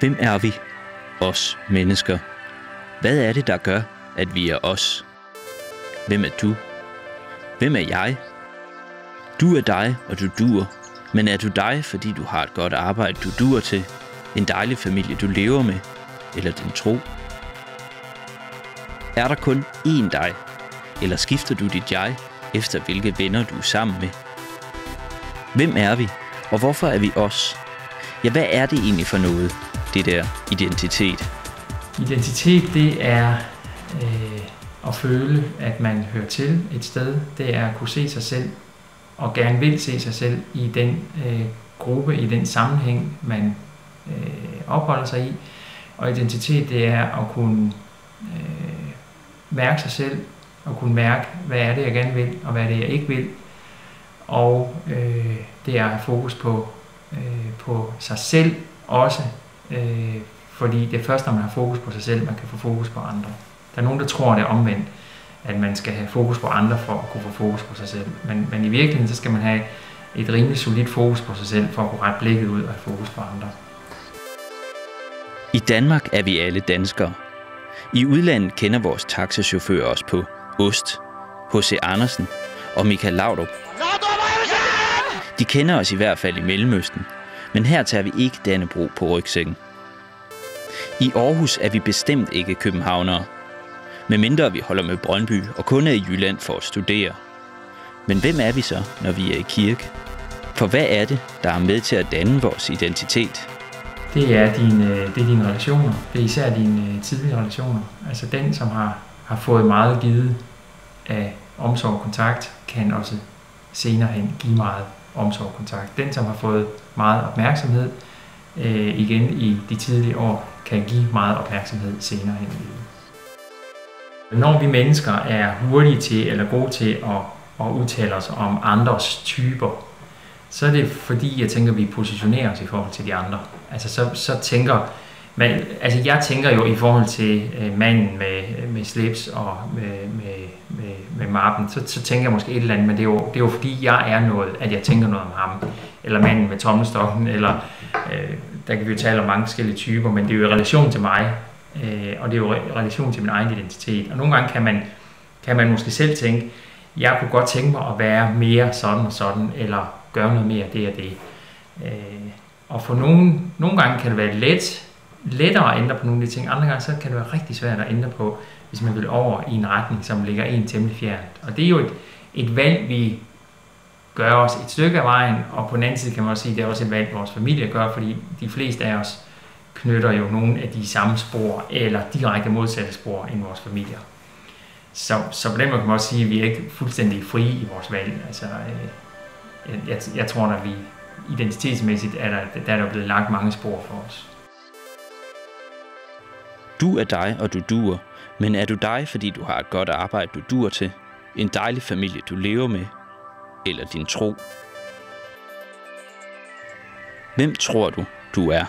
Hvem er vi? Os mennesker. Hvad er det, der gør, at vi er os? Hvem er du? Hvem er jeg? Du er dig, og du duer. Men er du dig, fordi du har et godt arbejde, du duer til? En dejlig familie, du lever med? Eller din tro? Er der kun én dig? Eller skifter du dit jeg, efter hvilke venner du er sammen med? Hvem er vi? Og hvorfor er vi os? Ja, hvad er det egentlig for noget, det der identitet? Identitet, det er at føle, at man hører til et sted. Det er at kunne se sig selv, og gerne vil se sig selv i den gruppe, i den sammenhæng, man opholder sig i. Og identitet, det er at kunne mærke sig selv, og kunne mærke, hvad er det, jeg gerne vil, og hvad er det, jeg ikke vil. Og det er at have fokus på sig selv også, fordi det er først, når man har fokus på sig selv, man kan få fokus på andre. Der er nogen, der tror, det er omvendt, at man skal have fokus på andre for at kunne få fokus på sig selv. Men i virkeligheden, så skal man have et rimelig solidt fokus på sig selv, for at kunne rette blikket ud og have fokus på andre. I Danmark er vi alle danskere. I udlandet kender vores taxachauffører os på Ost, H.C. Andersen og Michael Laudrup. De kender os i hvert fald i Mellemøsten, men her tager vi ikke Dannebrog på rygsækken. I Aarhus er vi bestemt ikke københavnere, medmindre vi holder med Brøndby og kun er i Jylland for at studere. Men hvem er vi så, når vi er i kirke? For hvad er det, der er med til at danne vores identitet? Det er dine relationer. Det er især dine tidlige relationer. Altså den, som har fået meget givet af omsorg og kontakt, kan også senere hen give meget omsorg og kontakt. Den, som har fået meget opmærksomhed, igen i de tidlige år, kan give meget opmærksomhed senere hen i livet. Når vi mennesker er hurtige til eller gode til at udtale os om andres typer, så er det fordi, jeg tænker, at vi positionerer os i forhold til de andre. Altså så tænker man, altså jeg tænker jo i forhold til manden med slips og med mappen, så tænker jeg måske et eller andet, men det er jo fordi jeg er noget, at jeg tænker noget om ham, eller manden med tommelstokken, eller der kan vi jo tale om mange forskellige typer, men det er jo i relation til mig, og det er jo i relation til min egen identitet. Og nogle gange kan man måske selv tænke, jeg kunne godt tænke mig at være mere sådan og sådan, eller gøre noget mere det og det. Og for nogle gange kan det være lettere at ændre på nogle af de ting, andre gange så kan det være rigtig svært at ændre på, hvis man vil over i en retning, som ligger en temmelig fjernt. Og det er jo et valg, vi gør os et stykke af vejen, og på den anden side kan man også sige, at det er også et valg, vores familie gør, fordi de fleste af os knytter jo nogle af de samme spor, eller direkte modsatte spor end vores familier. Så på den måde kan man også sige, at vi er ikke fuldstændig frie i vores valg. Altså, jeg tror, at vi identitetsmæssigt er der blevet lagt mange spor for os. Du er dig, og du duer. Men er du dig, fordi du har et godt arbejde, du duer til? En dejlig familie, du lever med? Eller din tro? Hvem tror du, du er?